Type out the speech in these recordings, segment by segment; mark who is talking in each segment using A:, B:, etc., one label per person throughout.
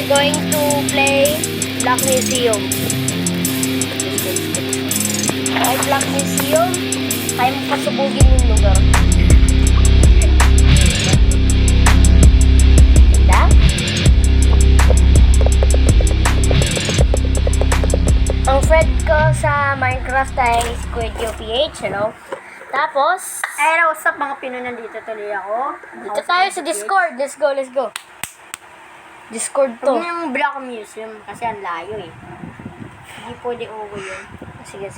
A: we're going to play Black Museum. Ay, Black Museum. Kaya mo pasubugin yung lugar. Ganda? Ang friend ko sa Minecraft ay SquidUPH, hello? Tapos,
B: Hello, what's up mga Pinoy? Nandito tuloy ako.
A: dito tayo sa Discord. Let's go. Discord to.
B: Huwag yung Black Museum kasi ang layo eh. Hindi pwede uwi yun.
A: Sige.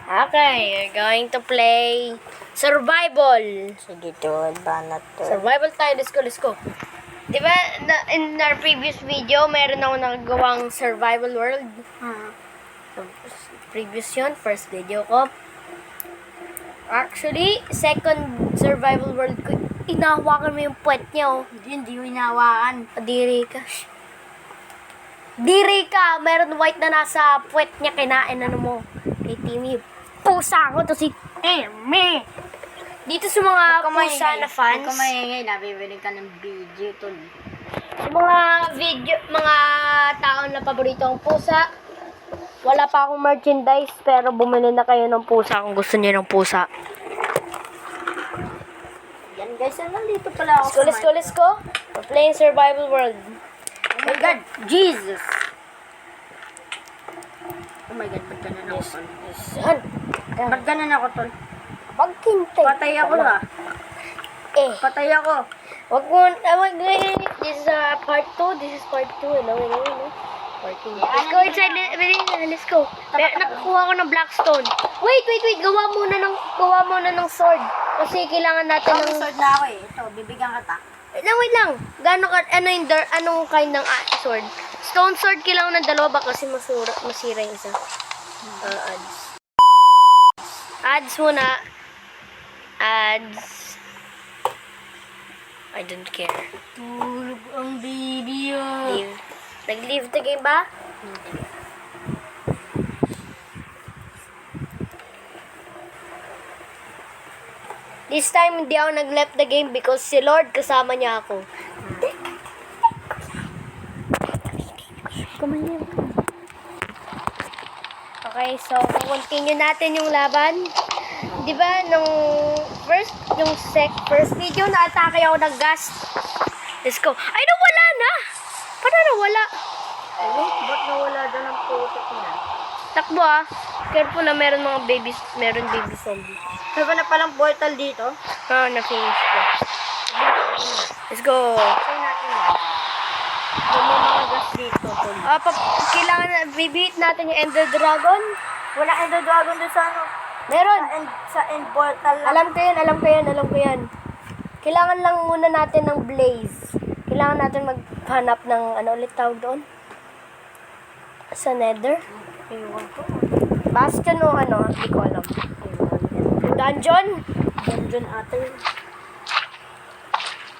A: Okay, we're going to play Survival.
B: Sige, tol. Banat to.
A: Survival tayo. Let's go. Diba, in our previous video, meron ako nagawang survival world. Previous yun, first video ko. Actually, second survival world ko, inahawakan mo yung puwet niya, oh.
B: Hindi yung hinawakan.
A: Diri ka. Diri ka! Meron white na nasa puwet niya, kinain ano mo. Kay Timmy. Pusa ko to si Timmy! Dito sa mga pusa na fans.
B: Huwag ka maingay. Nabibili ka ng video, tol.
A: Sa mga tao na paborito ang pusa, wala pa akong merchandise, pero bumili na kayo ng pusa kung gusto niyo ng pusa.
B: Yan guys, nandito pala ako.
A: Let's go. We're playing survival world.
B: Oh my God, Jesus! Oh my God, ba't ganun ako, tol?
A: Saan?
B: Ba't ganun ako, tol?
A: Pagkintay.
B: Patay ako ba? Patay ako.
A: This is part 2. This is part 2. Hello. Part 2. Let's go inside. Let's go. Nakakuha ko ng blackstone. Wait. Gawa muna ng sword. Kasi kailangan natin
B: Ako,
A: ng...
B: sword na ako eh. Ito, bibigyan kita.
A: Wait lang. Anong kind ng sword? Stone sword kailangan ng dalawa ba kasi masira yung isa. Ads. Ads muna. Ads. I don't care.
B: Tulog ang video.
A: Leave. Nag-leave the game ba? This time, hindi ako nag-left the game because si Lord kasama niya ako. Okay, so continue natin yung laban. Di ba, nung first video, na-atake ako ng gas. Let's go. Ay, nawala na! Paano nawala?
B: Ano? Ba't nawala doon ang putok niya?
A: Takbo ah. Careful na meron baby zombie.
B: Meron na palang portal dito.
A: Na-finish ko. Let's go.
B: Try natin yan. May mga gas dito, tol.
A: Kailangan na, bibihit natin yung Ender Dragon.
B: Wala Ender Dragon doon sa ano?
A: Meron.
B: Sa end portal lang.
A: Alam ko yan. Kailangan lang muna natin ng blaze. Kailangan natin maghanap ng, ano ulit tawag doon? Sa nether?
B: Ewan ko.
A: Bastion o ano? Hindi ko alam. Dungeon?
B: Dungeon ata yun.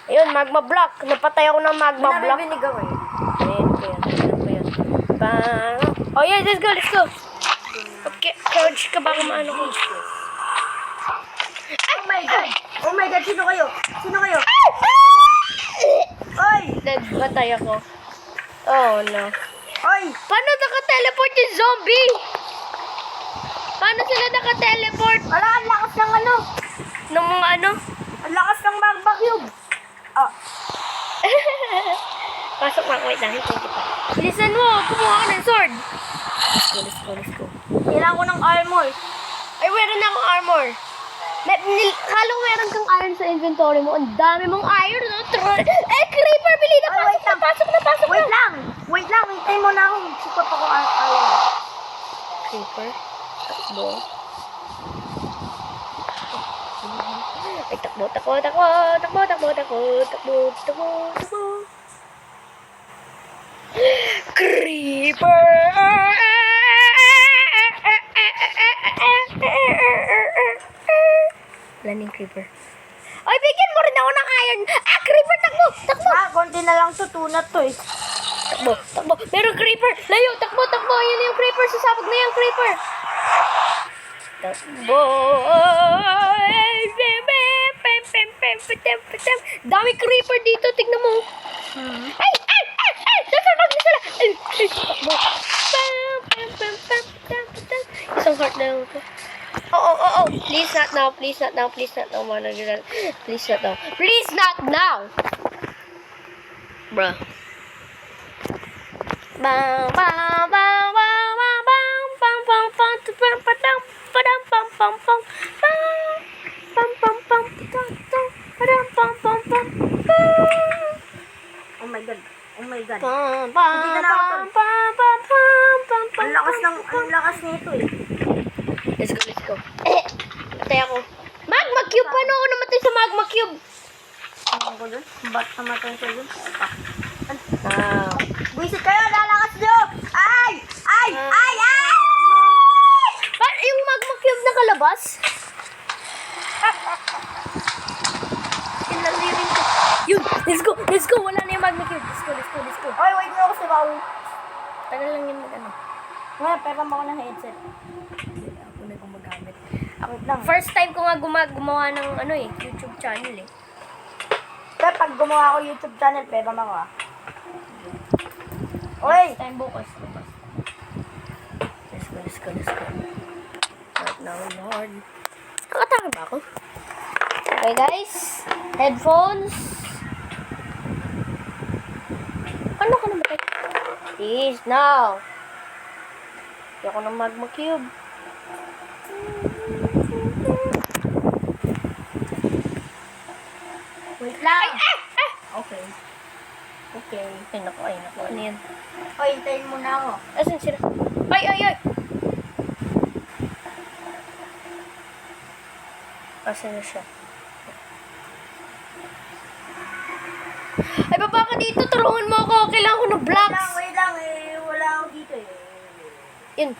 A: Ayun, magma block. Napatay ako ng magma block.
B: Nabibinig ako eh.
A: Ayan ko yan. Oh yeah, let's go. Okay, coach ka ba kung ano ko?
B: Oh my God, sino kayo? Oy!
A: Nagbatay ako. Oh no.
B: Oy!
A: Paano naka-teleport yung zombie? Paano sila naka-teleport?
B: Wala, ang lakas ng ano?
A: Ng mga ano?
B: Ang lakas ng magma cube. Oh.
A: Pasok lang, wait lang. Hintay kita. Bilisan mo, kumuha ka ng sword. Let's go.
B: Kailangan ko ng armor.
A: Ay, meron na akong armor. Kala ko meron kang iron sa inventory mo. Ang dami mong iron, no? Creeper, bili na. Pasok na.
B: Wait lang. Hintay mo na ako. Support ako iron.
A: Creeper? Takbo. Ay, takbo. Creeper! Wala na yung creeper. Ay, bigyan mo rin ako ng iron! Creeper! Takbo!
B: Konti na lang to. Tunat to eh.
A: Takbo! Meron creeper! Layo! Takbo! Yan yung creeper! Sasabog na yung creeper! Takbo! Dami creeper dito! Tignan mo! Ay! Sasabog na Please not now. Please not now. Please not now. Please not now. Please not now. Bruh. Bang bang bang bang bang bang bang bang bang padam padam pam pam pam pam pam pam padam pam pam pam.
B: Oh my God. Oh my God.
A: Pam pam
B: Hindi na ako
A: pam pam pam pam pam.
B: Ang lakas nito eh.
A: Let's go, let's go. Patay ako. Magma Cube! Paano ako namatay sa Magma Cube?
B: Ano ko dun? Ba't namatay siya dun?
A: Ah.
B: Buisit kayo! Lalakas nyo! Ay! Ay! Ay! Ay!
A: Ba't yung Magma Cube nakalabas? Inalirin ko. Yun! Let's go! Let's go! Wala na yung Magma Cube. Let's go, let's go, let's go.
B: Oy, wait mo ako si Bawi.
A: Tagal lang yun mag-ano.
B: Ngayon, pera mo ako ng headset.
A: Ako na gumagamit.
B: Wait lang.
A: First time ko nga gumawa ng ano eh, YouTube channel eh.
B: Kaya pag gumawa ako YouTube channel, pera mo ako ah. Oy!
A: Next time bukas. Let's go, let's go, let's go. Not now, Lord. Nakatake ba ako? Okay guys, headphones. Ano ka na ba? Please, now. Hindi ako ng Magma Cube.
B: Wait lang!
A: Okay. Okay. Ay, naku, ay, naku. Ano yan?
B: Oy, hintayin mo na ako.
A: Asan sila? Ay, ay, ay! Asan na siya? Ay, baba ka dito. Tulungan mo ako. Kailangan ko ng blocks.
B: Wait lang eh. Wala ako dito eh.
A: Yun.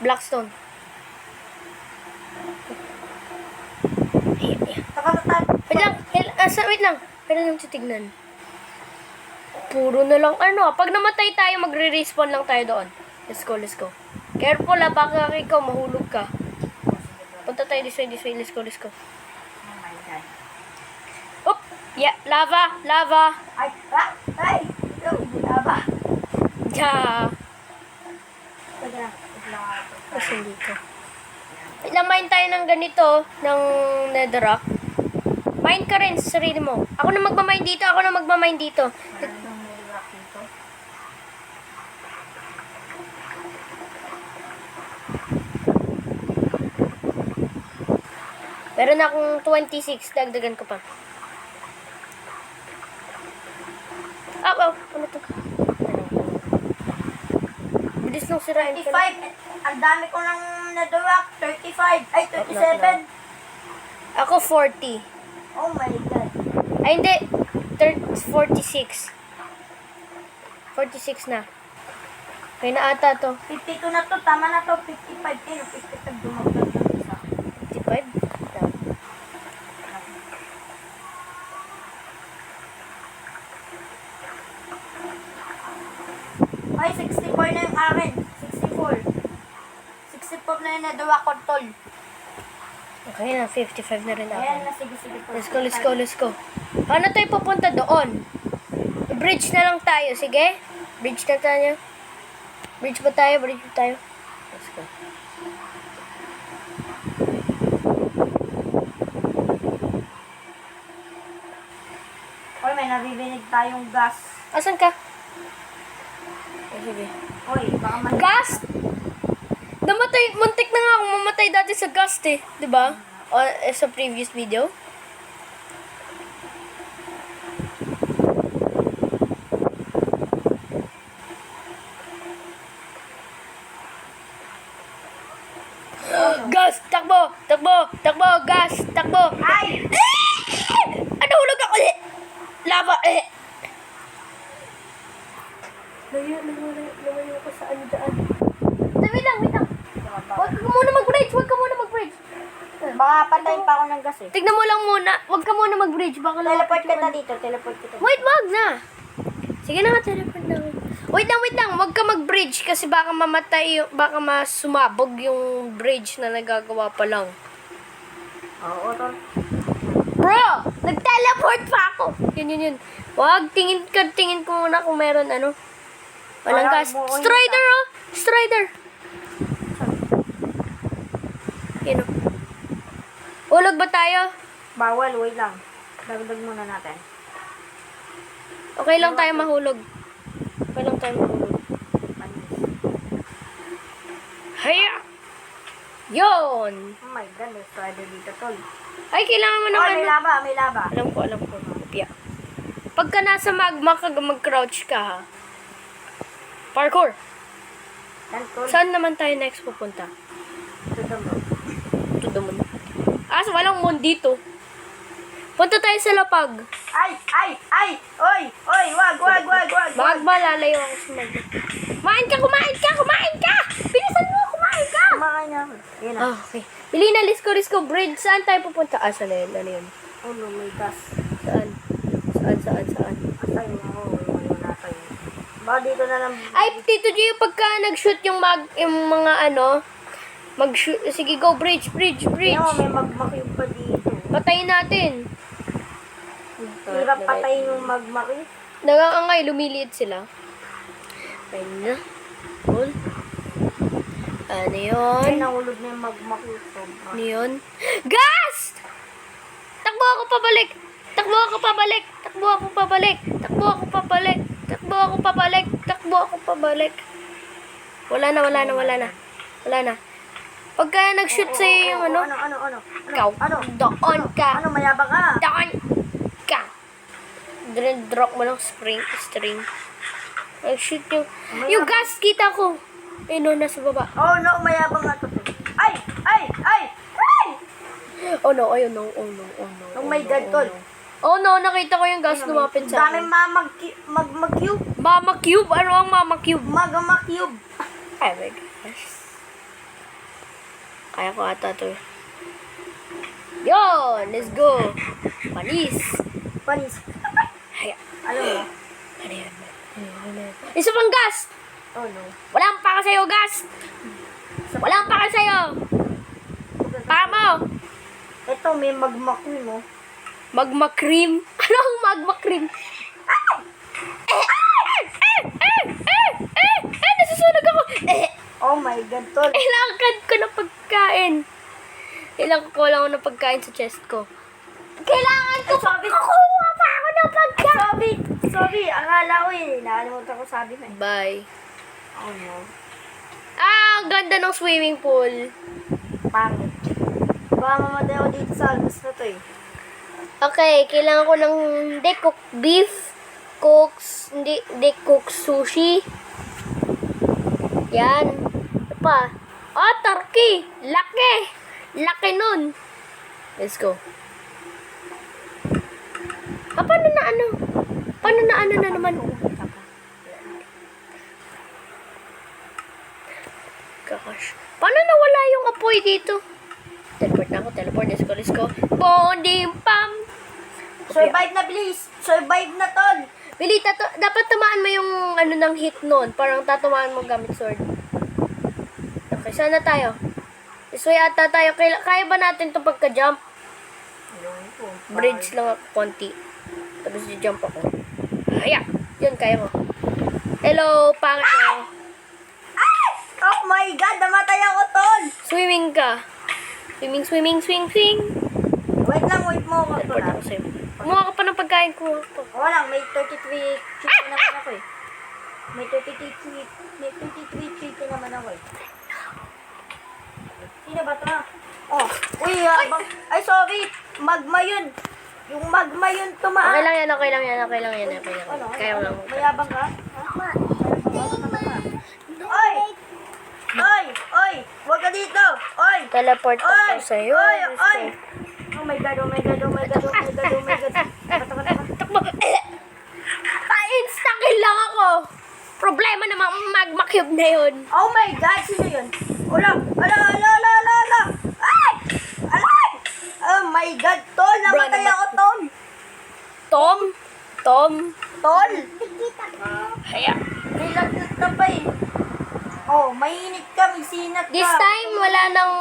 A: Blackstone. Ayan, ayan. Wait lang. Wait lang. Pwede lang titignan. Puro na lang ano. Pag namatay tayo, magre-respawn lang tayo doon. Let's go, let's go. Careful ha. Baka ikaw mahulog ka. Punta tayo this way, this way. Let's go, let's go.
B: Oh my God.
A: Oop! Yeah, lava! Lava!
B: Ay! Ah! Ay! Ito, laba.
A: Yeah!
B: Teka lang. Wait lang ako.
A: Kasi dito. Wait lang, mine tayo ng ganito, ng netherrack. Mine ka rin sa sarili mo. Ako na magmamine dito, ako na magmamine dito.
B: Anong niliwak dito?
A: Meron akong 26, dagdagan ko pa. Ano to? Bilis nung sirain ko.
B: 35! Ang dami ko ng niliwak. 35! Ay, 37!
A: Ako 40.
B: Oh my God.
A: Ay, hindi. 46. 46 na. Kaya na ata to.
B: 52 na to. Tama na to. 55. Eh, 55 dumagdag yung isa.
A: 55?
B: Ay, 64 na yung akin. 64. 64 na yung nadawa ko, tol.
A: Okay na, 55 na rin ako.
B: Ayan na, sige, sige.
A: Let's go, let's go, let's go. Paano tayo pupunta doon? Bridge na lang tayo, sige? Bridge na tayo. Bridge ba tayo? Bridge ba tayo? Let's go.
B: Oy, may nabibig tayong gas.
A: Asan ka? Oh, sige.
B: Oy, baka man...
A: Gas! Namatay, muntik na nga akong mamatay dati sa gas eh. Diba? O, sa previous video. Gas! Takbo! Takbo! Takbo! Gas! Takbo!
B: Ay!
A: Ano hulog ako? Lava! Lumayo ko sa ano daan. Wait lang, wait lang. Huwag ka muna mag-bridge, huwag ka muna mag-bridge.
B: Baka patayin pa ako ng gas eh.
A: Tignan mo lang muna, huwag ka muna mag-bridge. Baka
B: Teleport ka na dito, teleport kita.
A: Wait, wag na. Sige na nga, teleport na. Wait lang, huwag ka mag-bridge kasi baka mamatay, baka masumabog yung bridge na nagagawa pa lang.
B: Oo, tol.
A: Bro, nag-teleport pa ako. Yun. Wag, tingin ko muna kung meron ano. Walang
B: Wala,
A: gas.
B: buuin
A: Strider, oh! Strider! Yun, oh. Hulog ba tayo?
B: Bawal, wait lang. Dagdag muna natin.
A: Okay lang tayo mahulog. Okay lang tayo mahulog.
B: Panis.
A: Haya! Yon!
B: Oh my God, may spider dito, tol.
A: Ay, kailangan mo
B: Oh,
A: naman.
B: may laba, may laba.
A: Alam ko. Kopya. Pagka nasa magma ka, mag-crouch ka ha. Parkour!
B: Yan, tol.
A: Saan naman tayo next pupunta?
B: Ito mo.
A: To the moon. So walang moon dito. Punta tayo sa lapag.
B: Ay! Oy! Wag!
A: Magma, lalayo ako sa magma. Kumain ka! Bilisan mo, kumain ka!
B: Kumakain na ako. Yan na.
A: Ah, okay. Bili na, Lisco Bridge. Saan tayo pupunta? Saan na yun? Ano yun?
B: Oh no, may gas.
A: Saan?
B: Asay mo. Nasa yun. Baka dito na lang.
A: Ay, Tito Gio, pagka nag-shoot yung mga ano, mag-shoot, sige, go, bridge.
B: Yan mo, may magma cube pa dito.
A: Patayin natin.
B: Hirap patayin yung magma cube.
A: Nagangangay, lumiliit sila. Ayun na. Cool. Ano yun?
B: Ay, nahulog na yung magma cube. Sobra.
A: Ano yun? Gas! Takbo ako pabalik. Wala na. Pagka nag-shoot sa'yo yung ano,
B: Ano?
A: ikaw, doon ka.
B: Ano, mayabang ka?
A: Doon ka. Drop mo ng string. Nag-shoot yung gas, kita ko. Eh, no, nasa baba.
B: Oh no, mayabang nga to. Ay!
A: Oh no.
B: Oh my God, tol.
A: Oh no, nakita ko yung gas lumapit sa akin.
B: Daming magma cube.
A: Mama Cube? Ano ang Mama Cube?
B: Magma cube.
A: Ay, my gosh. Kaya ko ata to. Yon, let's go. Panis. Haya.
B: Alam mo?
A: Ano yan? Isa pang gas!
B: Oh no.
A: Walang paka sa'yo, gas! Walang paka sa'yo! Paka mo!
B: Ito, may magma cube mo.
A: Magma cream? Ano ang magma cream? Nasusunog ako!
B: Oh my God, tol.
A: Kailangan ko ng pagkain. Kailangan ko lang ng pagkain sa chest ko. Kailangan ko kukuha pa ako ng pagkain.
B: Sorry, akala ko yun. Nakalimutan ko sabi mo.
A: Bye.
B: Oh no.
A: Ang ganda ng swimming pool.
B: Pangit. Baka mamatay ako dito sa almas na to eh.
A: Okay, kailangan ko ng cook beef, cook sushi. Yan. Ano pa? Oh, turkey. Laki nun. Let's go. Paano na ano na naman? Gosh. Paano nawala yung apoy dito? Teleport. Let's go. Bonding pam.
B: Survive na, please. Survive na, tol.
A: Bili, dapat tamaan mo yung ano ng hit nun. Parang tatamaan mo gamit sword. Okay, saan na tayo? This way ata tayo. Kaya ba natin itong pagka-jump? Bridge lang ako, konti. Tapos i-jump ako. Haya! Yun, kaya mo. Hello, pangit mo.
B: Oh my God, namatay ako, tol.
A: Swimming ka. Swing.
B: Wait mo ako
A: Teleport
B: pala.
A: ako sa'yo. Kumuha ka pa ng pagkain ko.
B: Wala, may 33 chicken naman ako eh. May 33 chicken naman ako eh. Sino ba ito? Oh, uy, ay sorry, magma yun. Yung magma yun tumaan.
A: Okay lang yan.
B: Ano?
A: Kaya mo lang.
B: Mayabang ka? Oy! Huwag ka dito! Oy!
A: Teleport
B: Oy!
A: ako sa'yo.
B: Oy!
A: Let's
B: Oy!
A: go.
B: Oh my God!
A: Takbo. Pa-insta-kill lang ako. Problema naman magma cube na yun.
B: Oh my God! Sino yun? Ala! Ay! Alay! Oh my God! Tol! Namatay
A: Bro,
B: ako, Tol!
A: Tom?
B: Tol!
A: Haya.
B: Nilagnat na pa eh. Oh, mainit ka, may sinat ka.
A: This time, wala nang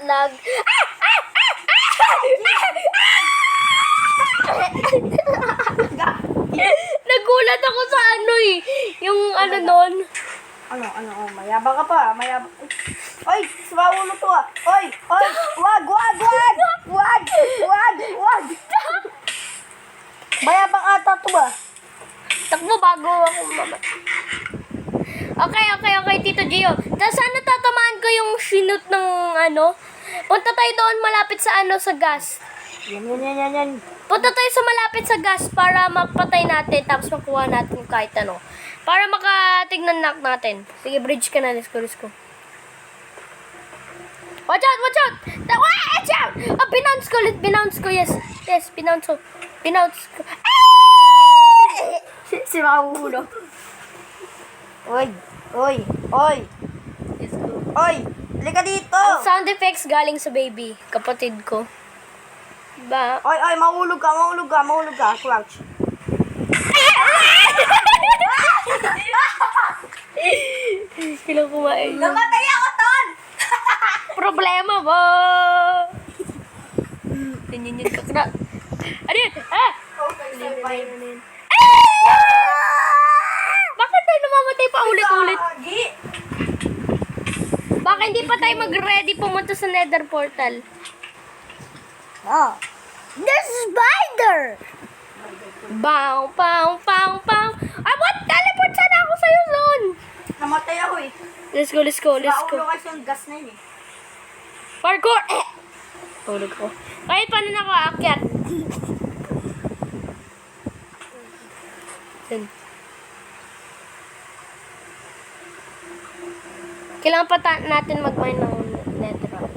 A: lag. Nagulat ako sa ano eh. Yung ano nun.
B: Ano, mayabang ka pa, mayabang. Oy, sumaulo to ah. Oy, wag. Mayabang ata to ba?
A: Takbo bago ako Okay, Tito Gio. Tapos sana tatamaan ko yung sinut ng ano. Punta tayo doon malapit sa ano, sa gas.
B: Yan.
A: Punta tayo sa malapit sa gas para mapatay natin tapos makuha natin kahit ano. Para makatignan knock natin. Sige, bridge ka na. Let's go. Watch out! Watch out! Oh, binounce ko. Yes, binounce ko.
B: Si maulo. Oy.
A: Let's go.
B: Oy, halika dito.
A: Ang sound effects galing sa baby, kapatid ko. Ba?
B: Oy, mahulog ka. Crouch.
A: Kailang kumain.
B: Namatay ako, Ton!
A: Problema ba? Ganyan ka na. Ano yun? Bakit tayo namamatay pa ulit-ulit? Baka hindi pa tayo mag-ready pumunta sa nether portal.
B: Oh.
A: There's a spider! Bow. Ah, what? Teleport sana ako sa'yo, Lon!
B: Namatay ako eh.
A: Let's go.
B: Maulo kasi yung gas na yun eh.
A: Parkour! Tulog ko. Kahit paano na ako aakyat. Yan. Kailangan pa natin mag-mine ng netherrack.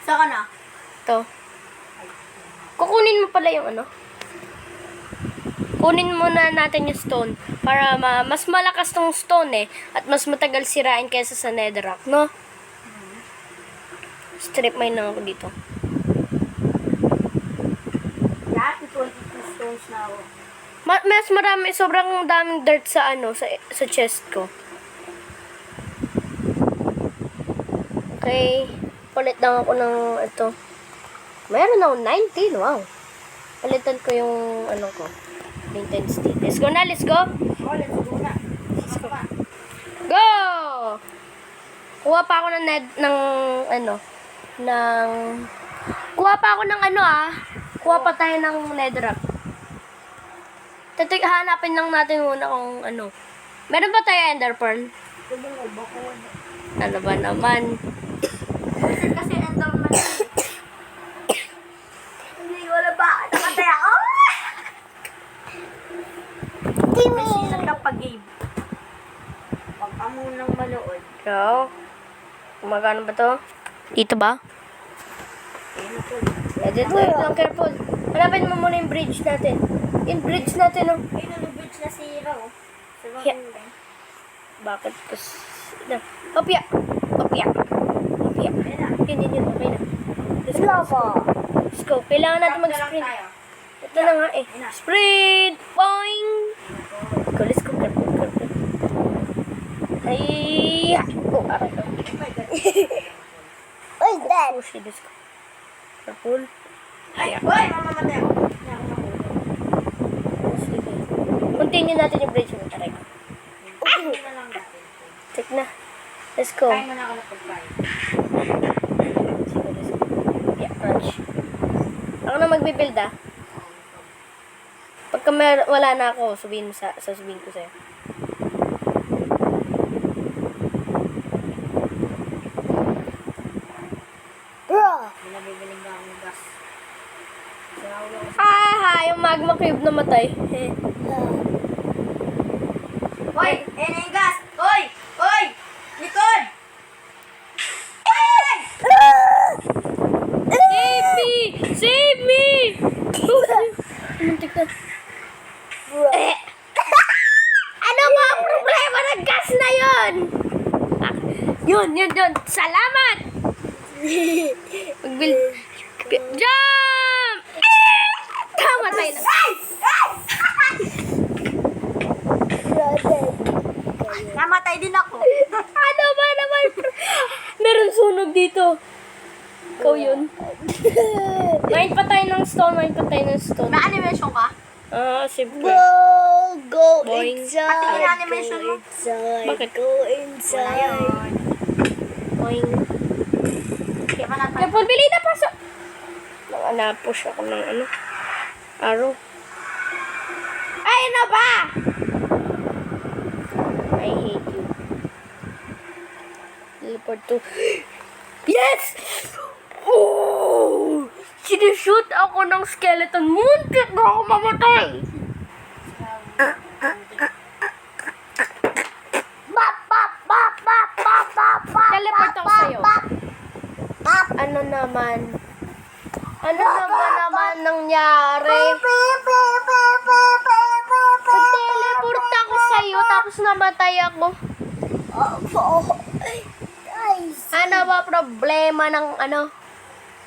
B: Saan ka na?
A: Ito. Kukunin mo pala yung ano. Kunin muna natin yung stone para mas malakas tong stone eh at mas matagal sirain kaysa sa netherrack, no? Strip mine lang ako dito.
B: Lahat 22 stones na ako.
A: Mas marami, sobrang daming dirt sa ano, sa chest ko. Okay. Palit lang ako ng ito. Mayroon ako 19, wow. Palitan ko yung ano ko. Maintenance state. Let's go.
B: Oh, let's go na.
A: Go! Kuha pa ako Kuha pa tayo ng netherrack. Hanapin lang natin muna kung ano. Meron ba tayo ender pearl? Ano ba naman?
B: Kasi enderman. Hindi ko na ba? Namatay ako. Kasi pag-game. Huwag ka munang manood.
A: So, kumagano ba to? Dito ba? Dito lang, careful. Hanapin mo muna yung bridge natin. Yung bridge natin, oh.
B: Ayun na bridge na sira, oh.
A: Yeah. Bakit? Opya. Yun. Okay na. Let's go. Kailangan natin mag-sprint. Ito na nga eh. Sprint! Boing! Let's go. Careful. Ay! Oh, aray ko.
B: What's that?
A: Oh, shit. Let's go. Careful.
B: Ay, mamamatay ako.
A: Sige. Continue natin yung bridge mo. Aray ko.
B: Na lang natin.
A: Check na. Let's go.
B: Kain mo na ako ng pagkain.
A: Sige, let's go. Yeah, crunch. Ako na magbibuild ah. Pagka wala na ako, sabihin ko sa'yo.
B: Bro! Binabibiling ka akong gas.
A: Yung magma cube namatay.
B: Hoy! Ayan na yung gas! Hoy! Likod!
A: Save me! Muntik na. Ano ba ang problema ng gas na yun? Yun. Salamat! Mag-build. Jump! Tamatay na.
B: Namatay din ako.
A: Ano ba naman? Meron sunog dito. Ikaw yun. Mine pa tayo ng stone.
B: May animation ka?
A: Siyempre.
B: Go!
A: Boing. inside.
B: Pati yung animation mo.
A: Inside. Bakit? Go
B: Wala
A: inside.
B: yun.
A: Boing.
B: Diba natin?
A: Kaya Paul, bili na pasok. Naka-push ako ng ano. Arrow. Ay, ano ba? I hate you. Teleport to... Yes! Oh! Sinushoot ako ng skeleton. Muntik na ako mamatay. Teleport ako sa'yo. Ano naman? Ano naman nangyari? Teleport ako sa'yo, tapos namatay ako. Ano ba problema ng ano?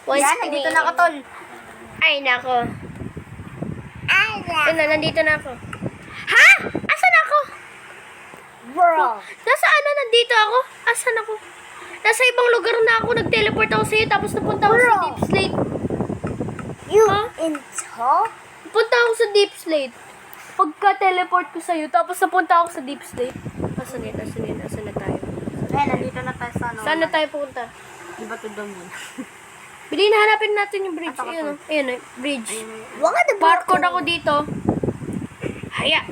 A: One
B: Yan,
A: screen?
B: nandito na ka, tol.
A: Ay, nako. Yun na, nandito na ako. Ha? Asan ako?
B: Bro.
A: Nasaan na nandito ako? Asan ako? Nasa ibang lugar na ako. Nag-teleport ako sa'yo, tapos napunta ako sa Deep Slate.
B: You
A: Ha?
B: into?
A: Punta ako sa Deep Slate. Pagka-teleport ko sa'yo, tapos napunta ako sa Deep Slate. Asan yun? Asan yun? Asan na tayo?
B: Eh, nandito na tayo sa ano.
A: Saan na tayo pupunta?
B: Diba to domin?
A: Bili na, hanapin natin yung bridge.
B: Asa ka
A: Ayun, ayun, bridge.
B: Wag ka
A: Parkour ako dito. Haya.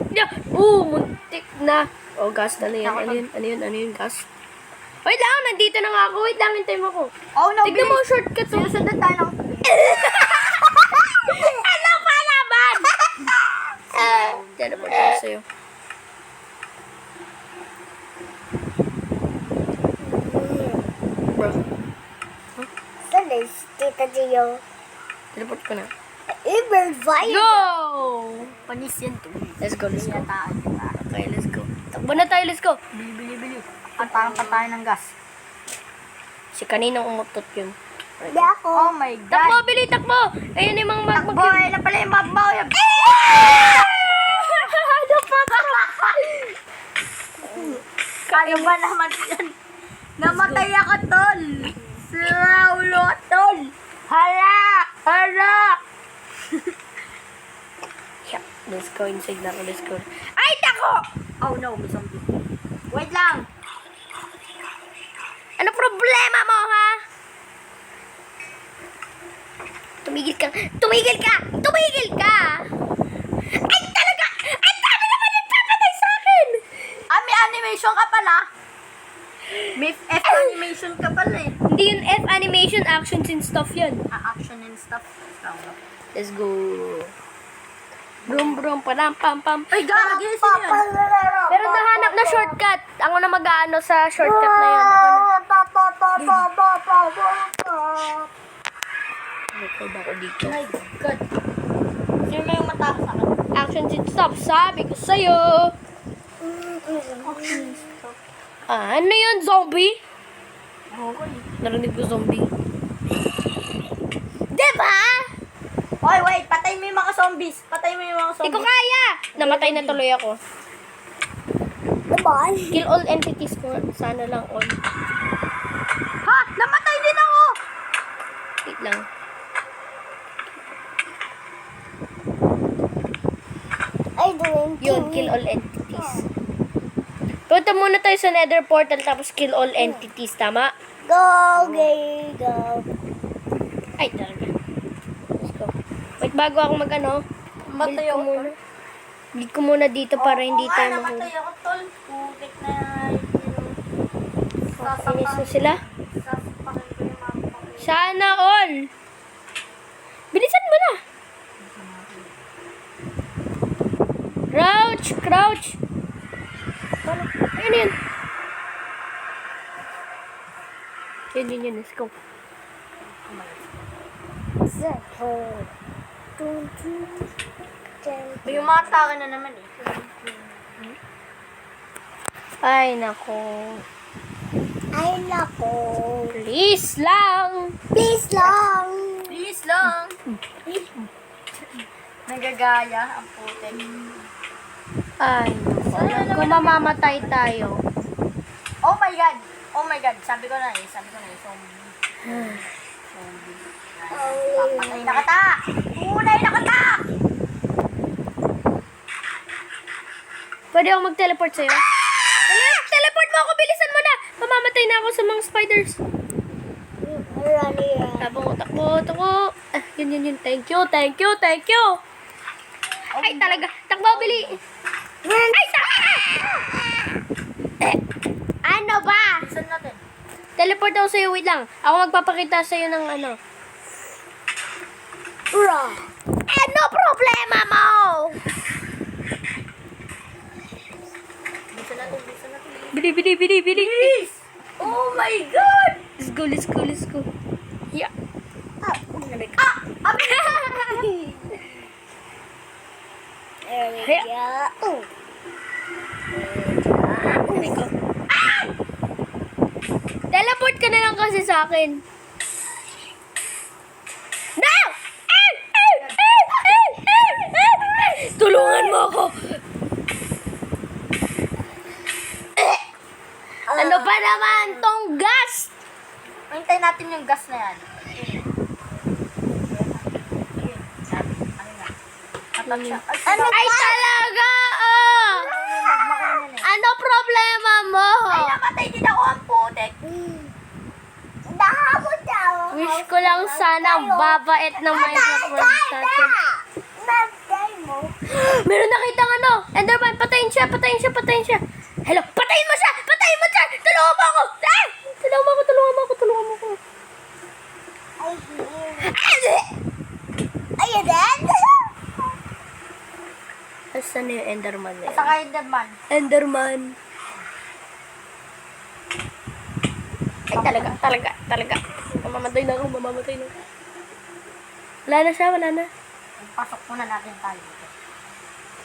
A: Muntik na. Oh, gas na yan. Ano yun? Ano yun? Ano yun? Gas? Wait lang, nandito na nga ako. Wait lang, hintay mo ako.
B: Oh no,
A: Tignan mo ang shortcut to.
B: Sinusundan tayo ng...
A: Ano pa naman? Teleport ako sa'yo. Bro.
B: Salis, Tita Gio.
A: Teleport ko na.
B: Uber
A: Go!
B: Panis yan to.
A: Let's go, let's go.
B: Yataan kita.
A: Okay, let's go. Takbo na tayo, let's go.
B: Bili. At parang patayin ng gas.
A: Si kaninang umutot yun.
B: Hindi ako. Oh my God.
A: Takbo, bili, takbo! Ayun yung mga
B: Takbo, ayun na pala yung magbaw.
A: Ano pa ka?
B: Kaya ba naman yan? Namatay ako, tol. Sira ulo, tol. Hala!
A: Yeah, let's go inside na ako, let's go. Ay, tako!
B: Oh no, may zombie. Wait lang.
A: Ano problema mo, ha? Tumigil ka! Tumigil ka! Tumigil ka! Ay, talaga! Ay, dami naman nagpapatay sa akin!
B: May animation ka pala. May F animation ka pala eh.
A: Hindi yun F animation, actions and stuff yun.
B: Action and stuff.
A: Let's go. Brum brum padam pam pam.
B: Ay, gagi, sino yun?
A: Pero nahanap na shortcut. Ako na mag-aano sa shortcut na yun. Record ako dito.
B: My God. Sino na yung mata sa akin?
A: Actions and stuff. Sabi ko sa'yo.
B: Action and stuff.
A: Ano yun? Zombie?
B: Okay.
A: Narinig ko zombie. Diba?
B: Oy, wait. Patay mo yung mga zombies. Patay mo yung mga
A: Hindi ko
B: zombies.
A: kaya. Namatay na tuloy ako.
B: Diba?
A: Kill all entities ko. Sana lang all.
B: Ha? Namatay din ako!
A: Wait lang.
B: Ay, doing
A: Yun, kill all entities. Punta muna tayo sa nether portal tapos kill all entities. Tama?
B: Go, gay, go.
A: Ay, talaga. Let's go. Wait, bago ako mag-ano.
B: Matay
A: Build ko
B: ako.
A: muna. Build ko muna dito para hindi tayo
B: namatay
A: mahuli.
B: ako, tol. Putik na
A: Finish na sila?
B: sasapakin ko yung mga pakay.
A: Sana all! Bilisan mo na! Crouch! Crouch! Ano? Ayun yun. Yun. Let's go.
B: May umata ka na naman eh.
A: Ay, nako.
B: Ay, nako.
A: Please lang!
B: Please lang. Please lang. Nagagaya ang putik.
A: Ay, nako. Alam ko mamamatay tayo.
B: Oh my God. Oh my God. Sabi ko na eh. Zombie. Zombie. Papatay na kita. Tunay na kita.
A: Pwede ako mag-teleport sa'yo? Teleport mo ako! Bilisan mo na! Mamamatay na ako sa mga spiders. Takbo. Yun. Thank you. Ay, talaga. Takbo, bili. Ay, taka! Ano ba?
B: Saan natin?
A: Teleport ako sa'yo. Wait lang. Ako magpapakita sa'yo ng ano. Ano problema mo?
B: Bisa natin.
A: Bili.
B: Oh my God!
A: Let's go. Yeah. Teleport ka na lang kasi sa akin. No! Tulungan mo ako. Ano ba naman tong gas?
B: Hintayin natin yung gas na yan. Atak siya.
A: Ay talaga! Oh! Ano problema mo?
B: Ay, namatay din ako ang putik. Nahabot daw.
A: Wish ko lang sana babait ng Minecraft world natin. Meron nakitang ano? Enderman, patayin siya. Hello, patayin mo siya! Tulungan mo ako! Tulungan mo ako.
B: Ay, then?
A: Asan na yung Enderman na yan?
B: Saka Enderman.
A: Enderman. Ay, talaga. Mamamatay na ako. Wala na siya.
B: Pasok muna natin tayo.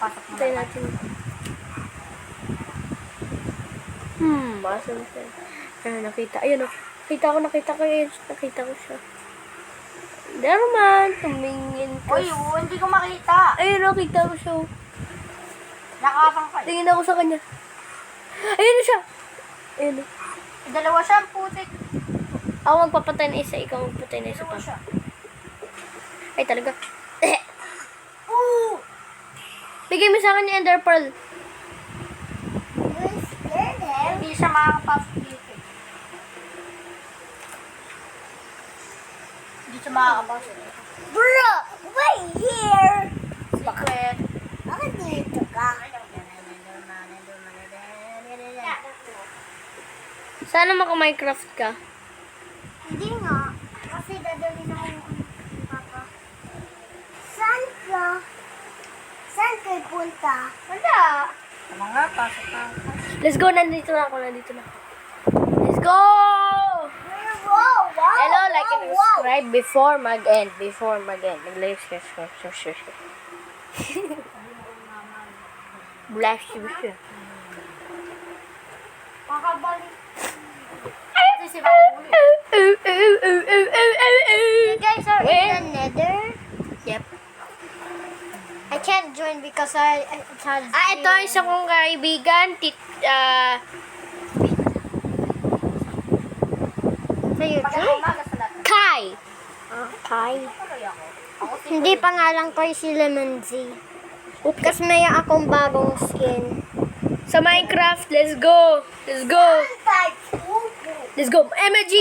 A: Patay natin. Asan siya? Nakita. Ayun o. Nakita ko siya. Enderman, tumingin ka.
B: Uy, hindi ko makita.
A: Ayun, nakita ko siya.
B: Nakakapang kayo.
A: Tingin ako sa kanya. Ayun na siya. Ayun o.
B: Dalawa siya ang putik.
A: Ako magpapatay na isa, ikaw magpapatay na isa
B: Dalawa
A: pa.
B: siya.
A: Ay, talaga. Bigay mo sa akin yung Ender Pearl.
B: Hindi siya makakapasok dito. Hindi siya makakapasok.
C: Bro, wait here.
B: Secret.
C: Bakit dito ka?
A: Sana maka-Minecraft ka.
C: Hindi nga. Kasi dadalhin ako ng papa. Saan ka? Saan kayo punta?
B: Wala. Tama nga, pasok na.
A: Let's go, nandito na ako. Let's go!
C: Wow, wow,
A: Hello, like and
C: wow, wow.
A: subscribe before mag-end. Mag-like, subscribe. Bless you.
B: Makabalik. Kasi si Raul.
C: You guys are in the nether?
A: Yep.
C: I can't join because I had
A: Ito isa kong kaibigan.
C: Sa'yo,
B: Pag
C: Jay?
B: umaga sa lahat.
A: Kai.
C: Kai.
B: Tuloy ako. Ako si
C: Hindi pangalan ko si Lemon Z. Kasi may akong bagong skin.
A: Sa Minecraft, let's go. MLG.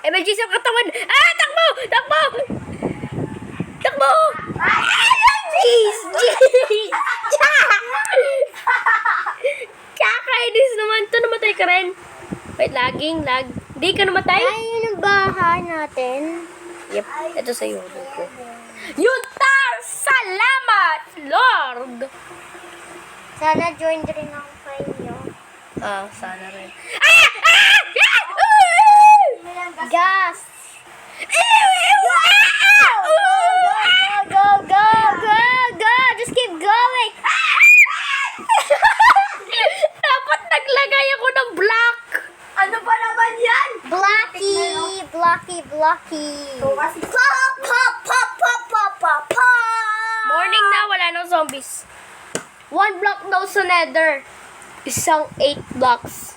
A: MLG sa katawan. Takbo. Jeez. Kakainis naman to. Namatay ka rin. Wait, lag. Di ka namatay?
C: Ay, yun ang bahay natin.
A: Yep. Ito sa iyo. Yutar! Salamat, Lord!
C: Sana join din ako sa inyo.
A: Sana rin.
C: Gas! Go! Just keep going!
A: Dapat naglagay ako ng block.
B: Ano ba naman yan?
C: Blocky!
B: So, kasi
C: Pop!
A: Morning na, wala nang zombies. 1 block daw sa nether. Isang 8 blocks.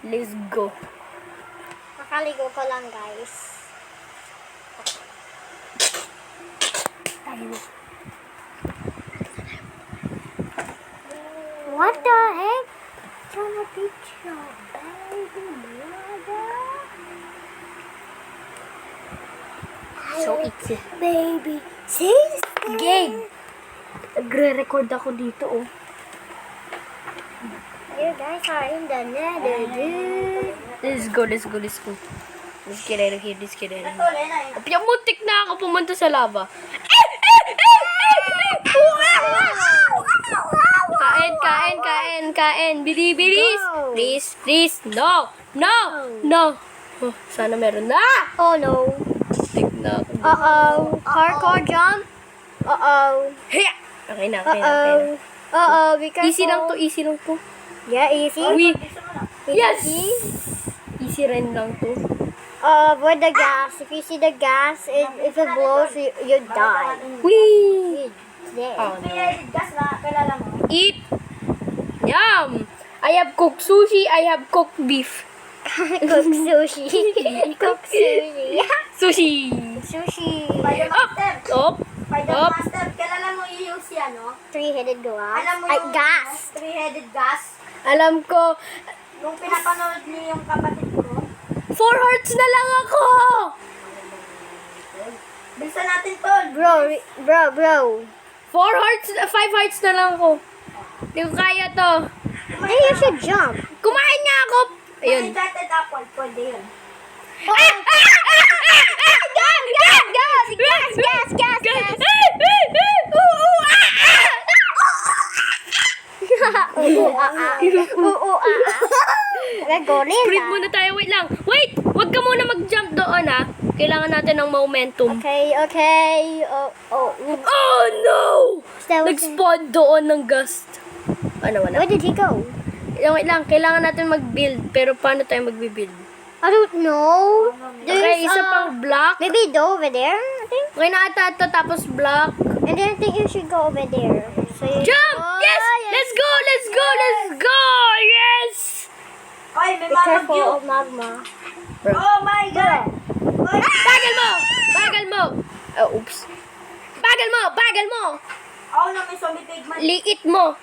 A: Let's go.
C: Nakaligo ko lang, guys. What the heck? From a picture, baby mother.
A: So itzy.
C: Baby sister.
A: Game! Nagre-record ako dito, oh.
C: You guys are in the nether, dude.
A: Let's go, let's go, let's go. Let's get out of here, let's get out of
B: Ito,
A: here.
B: Lena.
A: Kapya, muntik na ako pumunta sa lava. Kain. Bilis.
C: Go.
A: Please. No. Oh, sana meron na.
C: Oh no.
A: Muntik na ako.
C: Uh-oh. Hardcore jump. Uh-oh.
A: Hiya! Okay na.
C: Uh-oh. Uh-oh. Be careful.
A: Easy lang to.
C: Yeah, easy.
A: Yes!
C: Easy.
A: Easy rin lang to.
C: Avoid the gas. If you see the gas, if it blows, you die.
A: Whee!
C: There.
A: Oh, no.
B: May gas na kilala mo.
A: Eat! Yum! I have cooked sushi, I have cooked beef.
C: Cook sushi. Cook sushi.
A: Sushi!
C: Sushi.
B: Spider Master.
A: Up!
B: Spider
A: Up!
B: Master. Kilala mo yung si ano?
C: Three-headed glass.
B: Alam mo
C: Ay,
B: yung
C: gas.
B: three-headed gas?
A: Alam ko,
B: Nung pinapanood niyo yung kapatid ko,
A: 4 hearts na lang ako!
B: bilisan natin, Tol.
C: Bro.
A: 4 hearts, 5 hearts na lang ako. Hindi ko kaya to.
C: Then you should jump.
A: Kumain nga ako! Ayun.
B: Enchanted apple, pwede yun.
C: Gas.
A: Sprint muna tayo. Wait lang. Wait! Huwag ka muna mag-jump doon, ha. Kailangan natin ng momentum.
C: Okay.
A: Oh, no! Nag-spawn doon ng gust. Wala.
C: Where did he go?
A: Wait lang. Kailangan natin mag-build. Pero paano tayo mag-build?
C: I don't know.
A: Okay, isa pang block.
C: Maybe go over there, I think.
A: Okay na ata ito. Tapos block.
C: And then I think you should go over there. So you
A: Jump! Yes! Let's go! Yes!
B: Oy, may
C: Be careful
B: mamagyo.
C: of magma.
B: Oh my God! Oy,
A: Bagal mo! Oh, oops. Bagal mo!
B: ako na may zombie pigman.
A: Liit mo.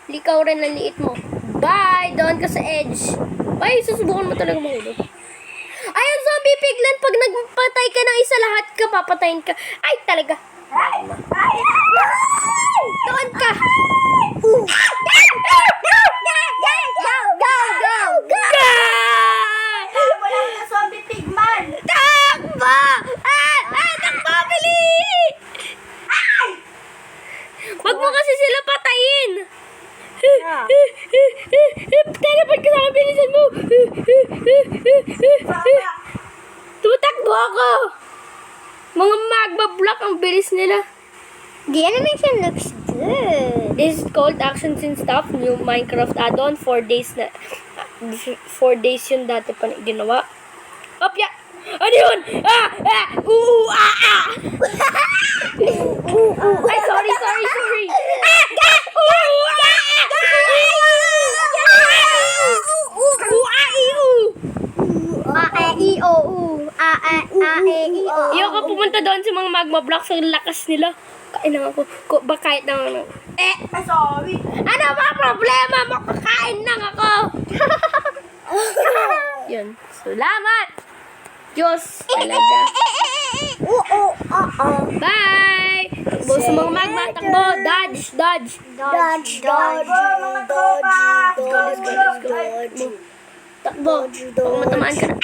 A: Likaw rin ang liit mo. Bye! Doon ka sa edge. Ay, susubukan mo talaga mahulog. Ay, ang zombie piglet, pag nagpatay ka ng isa, lahat ka, papatayin ka. Ay, talaga. Doon ka.
B: Wala mo na zombie pigman.
A: Takbo! Takbo, bili! Wag mo kasi sila patayin. Teleport ka sa akin, bilisan mo. Tumatakbo ako. Mga magma block ang bilis nila.
C: The animation looks good.
A: This is called Actions and Stuff, new Minecraft add-on. 4 days yun dati pa na ginawa. Opya! Ano yun? Ay, sorry. Ayoko pumunta doon sa mga magma blocks. Ang lakas nila. Kain lang ako. Kahit na ano.
B: Ay, sorry.
A: Ano ba problema mo? Kakain lang ako. Yun. Salamat. Diyos. Talaga. Bye. Takbo sa mga magma. Takbo. Dodge.
B: Mga tropa.
A: Takbo. Pag matamaan ka na.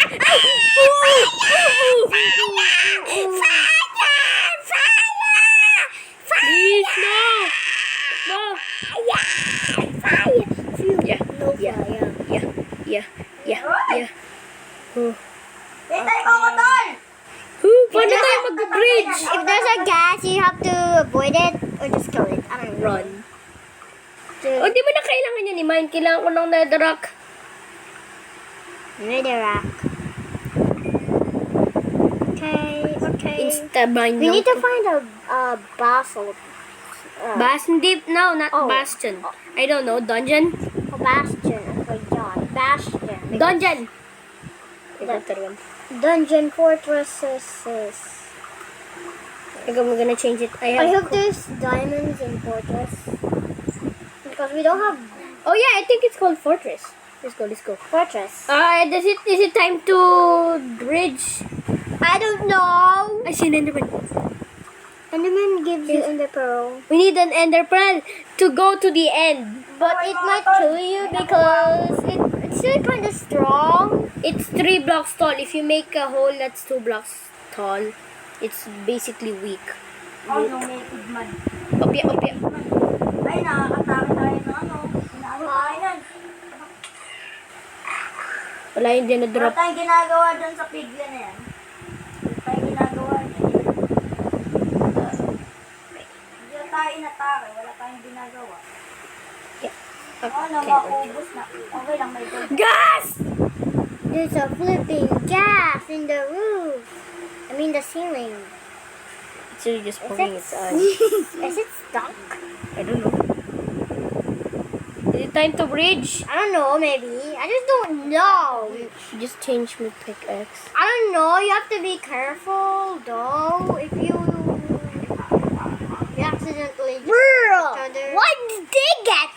A: Please, no. Yeah.
B: Hintay mo ko, Tol.
A: Paano tayo mag-bridge?
C: If there's a gas, you have to avoid it or just kill it. I don't know.
A: Run. O, di ba na kailangan yan i-mine? Kailangan ko ng netherrack.
C: Netherrack. Okay.
A: Insta-mine
C: We need to find a basalt.
A: Deep? No, not
C: Oh.
A: bastion. I don't know. Dungeon?
C: A bastion. Oh, John. Bastion.
A: Dungeon!
C: Dungeon fortresses.
A: I'm gonna change it.
C: I hope there's diamonds in fortress. because we don't have
A: Oh yeah, I think it's called Fortress. Let's go, let's go.
C: fortress.
A: Is it time to bridge?
C: I don't know.
A: I see an Enderman.
C: Enderman gives you Ender Pearl.
A: We need an Ender Pearl to go to the end.
C: But it might kill you because it's still kind of strong.
A: It's 3 blocks tall. If you make a hole that's 2 blocks tall, it's basically weak.
B: Oh, no, may man.
A: Opya, opya.
B: Ay, nakakatake tayo ng ano. Inaano tayo yan.
A: Wala yung
B: Wala
A: dinadrop.
B: tayong ginagawa dyan sa pigla na yan. Wala tayong ginagawa dyan. Hindi na tayo inatake. Wala tayong ginagawa. Oh, no, maubos na. Okay lang, may gold.
A: Gas!
C: There's a flipping gas in the roof. I mean the ceiling.
A: It's really just poking its eyes.
C: Is it stuck?
A: I don't know. Is it time to bridge?
C: I don't know, maybe. I just don't know.
A: Just change my pickaxe.
C: I don't know. You have to be careful, though. If you accidentally just each other.
A: What dig it?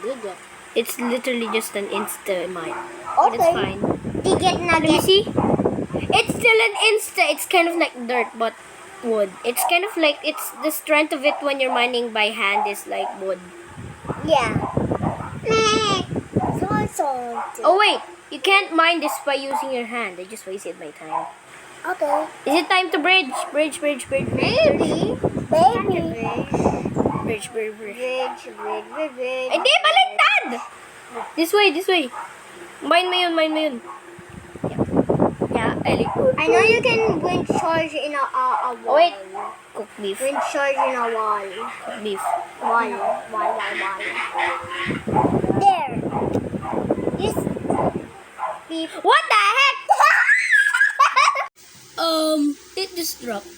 C: Dig it.
A: It's literally just an insta mine. But it's
C: Okay.
A: fine.
C: Dig it
A: Let me
C: nugget.
A: see. It's still an insta. It's kind of like dirt, but wood. It's kind of like, it's the strength of it when you're mining by hand is like wood.
C: Yeah. So.
A: Oh wait, you can't mine this by using your hand. I just wasted my time.
C: Okay.
A: Is it time to bridge? Bridge, bridge, bridge, bridge.
C: Maybe. Baby.
A: Bridge, bridge, bridge.
C: Bridge.
A: Hindi, baliktad! This way, this way. Mine mo yun, mine mo yun. Yeah, I like
C: I know you can wind charge in a wall.
A: Oh wait. Cook beef.
C: Wind charge in a wall.
A: Cook beef.
C: Wall. There. This beef.
A: What the heck? It just dropped.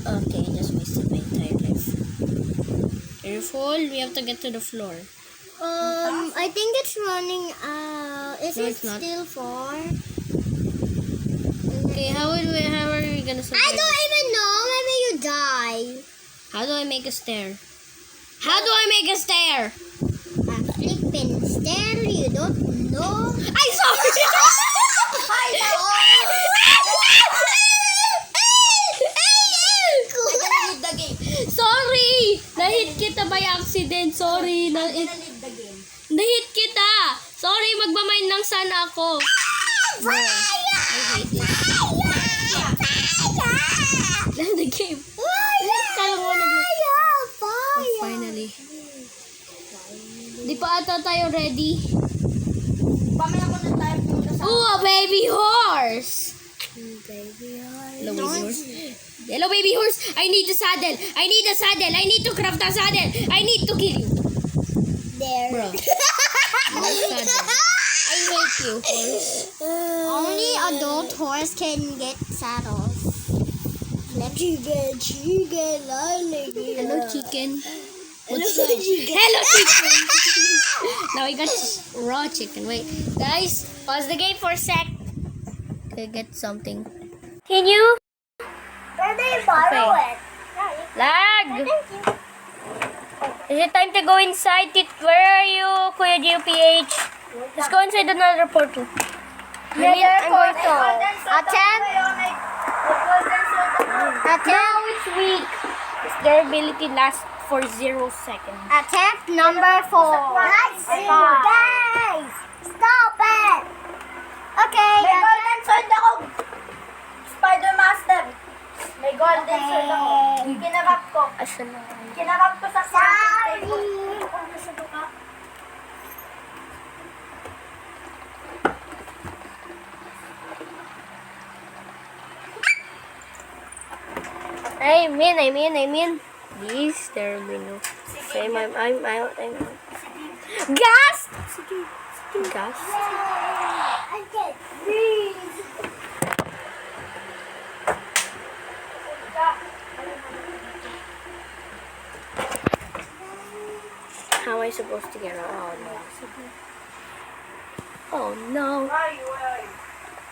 A: Okay, I just wasted my entire life. Careful, we have to get to the floor.
C: I think it's running out. Is
A: No,
C: it
A: it's not.
C: still 4?
A: Okay, how are we gonna survive?
C: I don't even know. Maybe you die.
A: How do I make a stair? How do I make a stair?
C: A flipping stair. You don't know.
A: I saw it!
C: I know.
A: Sorry! Nahit kita by accident. Sorry.
B: Leave the game.
A: Nahit kita! Sorry, magmamine lang sana ako. I hate it. Lang the game. Kala mo finally. Di pa ata tayo ready.
B: Pamaya ko na tayo pumunta sa...
A: Ooh, a baby horse! Hello, baby horse. Hello, baby horse. I need a saddle. I need a saddle. I need to craft a saddle. I need to kill you.
C: There.
A: Bro. No saddle. I hate you, horse.
C: Only adult horse can get saddles. Chicken,
A: Hello, chicken. What's up? Hello, chicken. Now we got raw chicken. Wait, guys, pause the game for a sec. Okay, get something. Can you?
C: Where do you borrow
A: Okay.
C: it?
A: Lag.
C: Thank you.
A: Is it time to go inside? Where are you, Kuya GPH? Let's go inside another portal. I'm going to.
C: Attempt.
A: Now it's weak. Its durability lasts for 0 seconds.
C: Attempt number 4. Guys, stop it. Okay.
B: May golden sword ako! Spider Master! May golden sword ako. Kinarap ko.
A: Asan na?
B: Kinarap ko sa crafting table.
A: I'm in. Please, there will be no. I'm out. Gas! Gas?
C: Okay. Breathe.
A: How am I supposed to get out? Oh no. Oh no.
B: Where are you?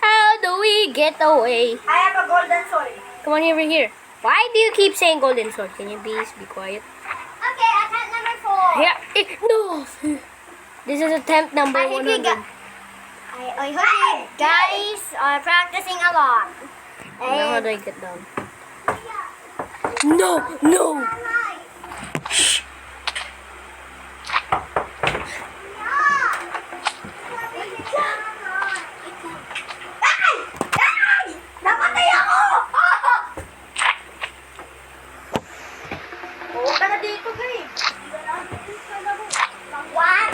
A: How do we get away?
B: I have a golden sword.
A: Come on over here. Why do you keep saying golden sword? Can you please be quiet?
C: Okay, attempt number 4.
A: Yeah, no! This is attempt number
C: I hope you
A: 100.
C: I hope you guys are practicing a lot.
A: Now how
C: And
A: do I get down? No! No! Shh!
B: Namatay ako! Oo ka na dito, guys. What?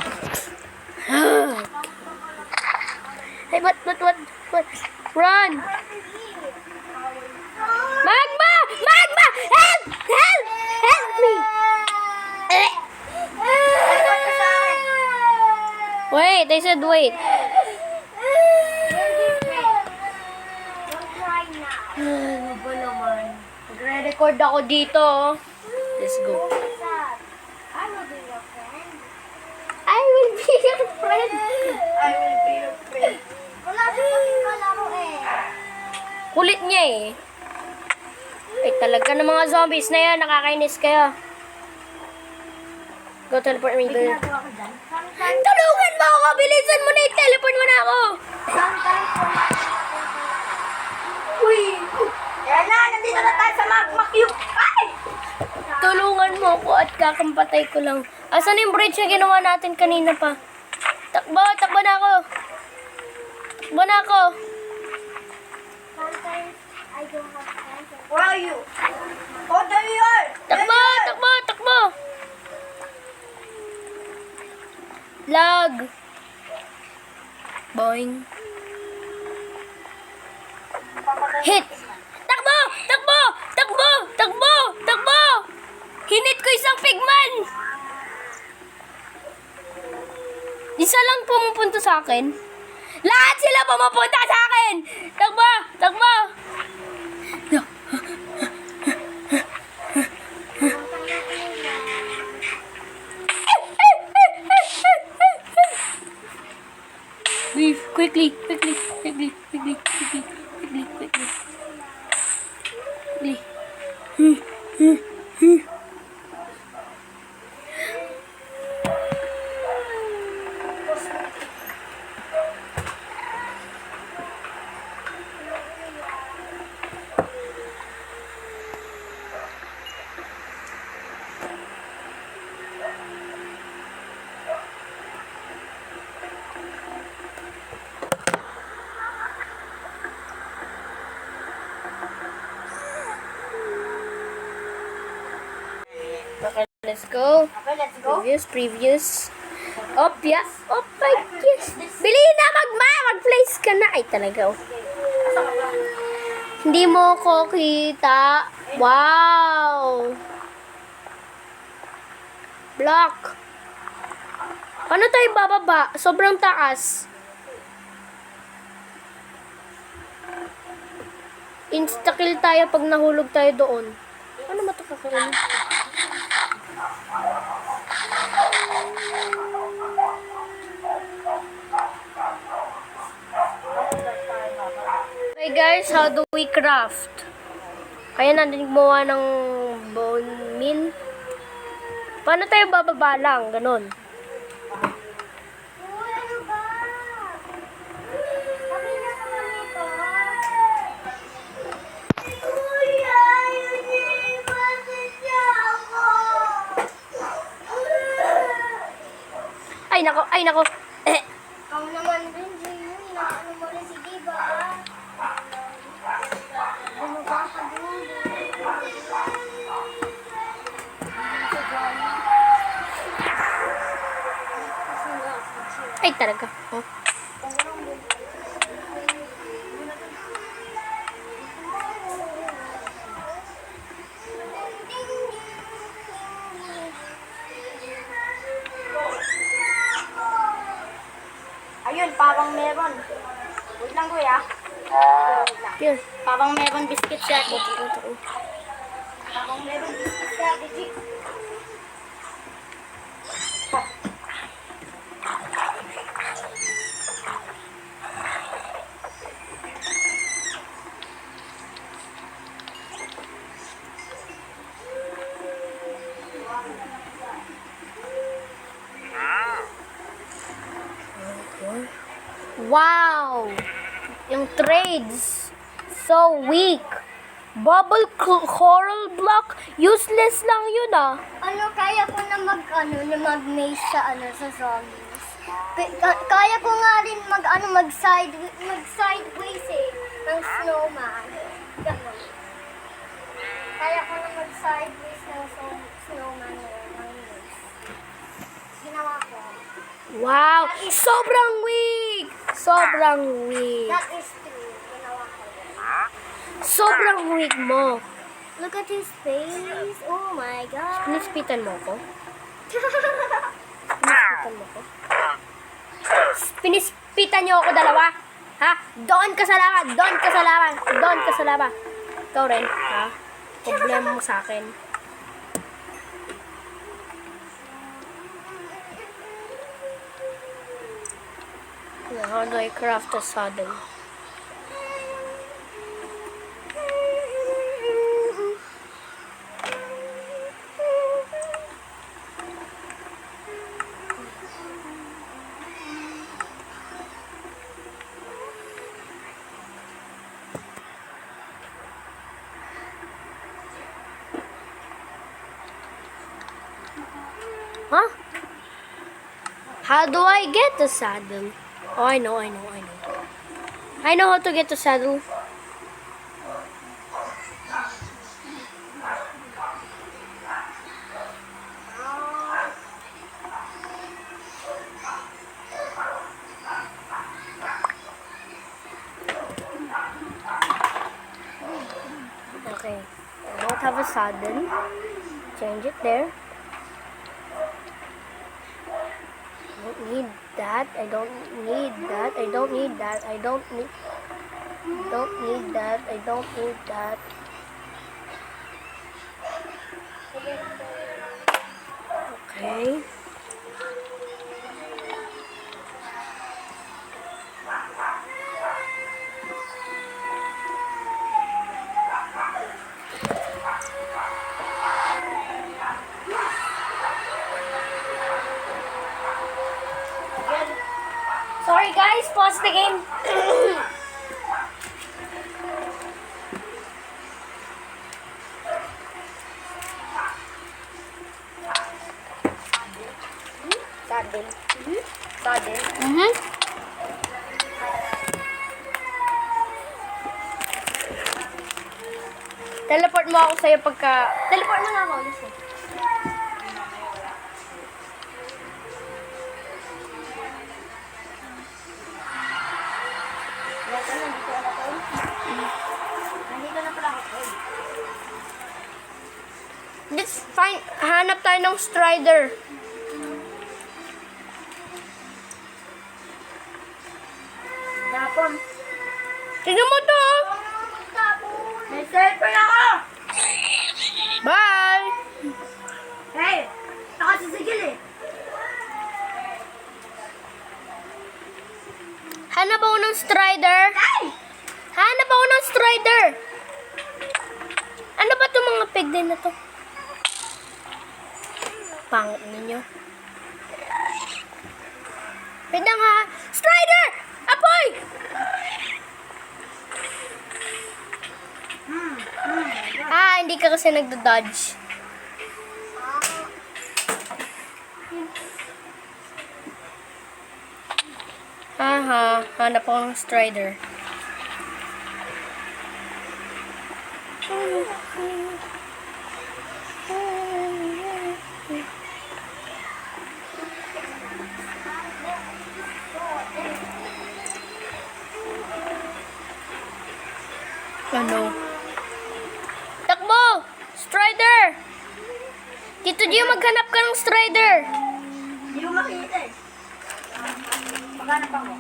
A: Hey, what? Run! Magma! Magma! Help! Help! Help me! Wait, I said wait.
B: Ano ba naman? Magre-record ako dito.
A: Let's go.
C: I will be your friend. I will be your friend.
B: I will be your friend.
C: Wala din kaming kalaro eh.
A: Kulit niya eh. Ay, talaga ng mga zombies na yan. Nakakainis kayo. Go teleport me.
B: May ginagawa ka dyan?
A: Tulungan mo ako! Bilisan mo na! I-teleport mo na ako!
B: Uy! Yan na! Nandito na tayo sa magma cube! Ay!
A: Tulungan mo ako at kakampatay ko lang. Asan yung bridge na ginawa natin kanina pa? Takbo! Takbo na ako! Takbo na ako!
C: Sometimes I don't have friends.
B: Where are you? Oh, there you are!
A: Takbo! Takbo! Takbo! Lag! Boing. Hit! Takbo! Takbo! Takbo! Takbo! Takbo! Hinit ko isang pigman! Isa lang pumupunta sa akin. Lahat sila pumupunta sa akin! Takbo! Takbo! Leave quickly, quickly, quickly, quickly, quickly, quickly, quickly. Quickly. Okay, let's go.
B: Okay, let's go.
A: Previous. Op, yeah. Op, yes. Bili na, mag-place ka na. Ay, talaga. Oh. Hindi mo ko kita. Wow. Block. Paano tayo bababa? Sobrang taas. Insta-kill tayo pag nahulog tayo doon. Ano matakakaroon? Okay guys, how do we craft? Kaya natin gumawa ng bone meal. Paano tayo bababa lang? Ganon.
C: Uy, ano ba? Kami na naman ito. Kuya, yun ako.
A: Ay nako, ay nako.
C: Ikaw naman din, Jimmy. Inaano mo rin si Diba? Bumaba ka doon.
A: Ay talaga. Oh.
B: Ayun, parang meron. Wait lang, kuya. Wait lang.
A: Here.
B: Parang meron biscuit siya.
A: Ito.
B: Parang meron biscuit siya. Digit.
A: Wow! Yung trades. So weak. Bubble coral block. Useless lang yun ah.
C: Kaya ko na mag-maze sa zombies. Kaya ko nga rin mag-sideways eh, ng snowman. Ganun. Kaya ko na mag-sideways ng snowman ng maze. Ginawa ko.
A: Wow! Sobrang weak! Sobrang weak.
C: That is true. Ginawa ko.
A: Sobrang weak mo.
C: Look at his face. Oh my God.
A: Pinispitan mo ko? Pinispitan mo ko? Pinispitan niyo ako dalawa? Ha? Doon ka sa laban! Doon ka sa laban! Doon ka sa laban! Ikaw rin, ha? Problema mo sa akin. How do I craft a saddle? Huh? How do I get the saddle? Oh, I know. I know how to get the saddle. Okay. I don't have a saddle. Change it there. Need that. I don't need that. I don't need that. I don't need that. I don't need that. Okay. Sorry guys, pause the game.
B: Saddle.
A: Teleport mo ako sa'yo pagka... Teleport mo na ako. Listen.
B: Nandito na pala ako.
A: Let's find... Hanap tayo ng Strider.
B: Tapon.
A: Tingnan mo to.
B: May cellphone ako!
A: Bye!
B: Hey! Nakasisigil eh.
A: Hanap ako ng Strider. Hanap ako ng Strider. Ano ba itong mga pig din na to? Pangit ninyo. Wait lang ha. Strider! Apoy! Hindi ka kasi nagdo-dodge. Hanap ako ng Strider. Ano? Takbo! Strider! Tito Gio, maghanap ka ng Strider!
B: Hindi ko makita eh. Maghanap ako.